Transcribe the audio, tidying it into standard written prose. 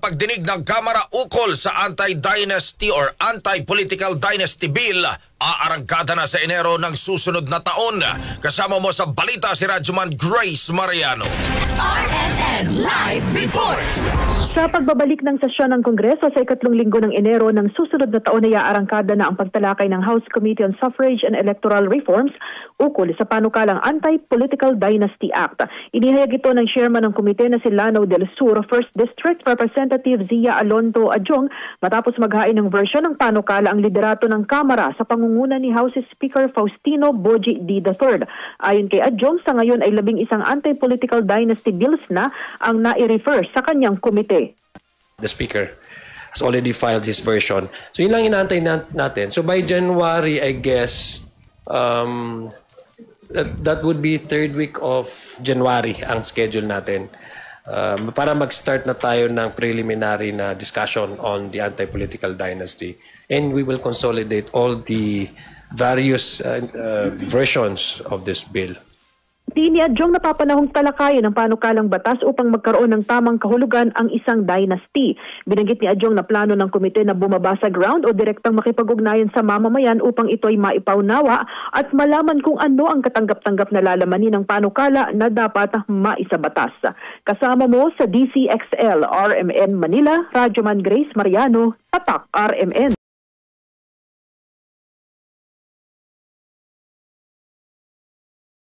pagdinig ng Kamara ukol sa anti-dynasty or anti-political dynasty bill, aarangkada na sa Enero ng susunod na taon. Kasama mo sa balita si Radyoman Grace Mariano. RNN Live Report! Sa pagbabalik ng sesyon ng Kongreso sa ikatlong linggo ng Enero ng susunod na taon ay aarangkada na ang pagtalakay ng House Committee on Suffrage and Electoral Reforms ukol sa panukalang Anti-Political Dynasty Act. Inihayag ito ng chairman ng komite na si Lanao del Sur, 1st District Representative Zia Alonto Adjong, matapos maghain ng version ng panukala ang liderato ng Kamara sa pangunguna ni House Speaker Faustino Boji D. III. Ayon kay Adjong, sa ngayon ay 11 anti-political dynasty bills na ang nai-refer sa kanyang komite. The Speaker has already filed his version. So yun lang inaantay natin. So by January, I guess, that would be third week of January ang schedule natin. Para mag-start na tayo ng preliminary na discussion on the anti-political dynasty. And we will consolidate all the various versions of this bill. Di ni Adjong napapanahong talakayan ng panukalang batas upang magkaroon ng tamang kahulugan ang isang dynasty. Binanggit ni Adjong na plano ng komite na bumaba sa ground o direktang makipag-ugnayan sa mamamayan upang ito ay maipaunawa at malaman kung ano ang katanggap-tanggap na lalamanin ng panukala na dapat maisabatas. Kasama mo sa DCXL RMN Manila, Radyoman Grace Mariano, Tatak RMN.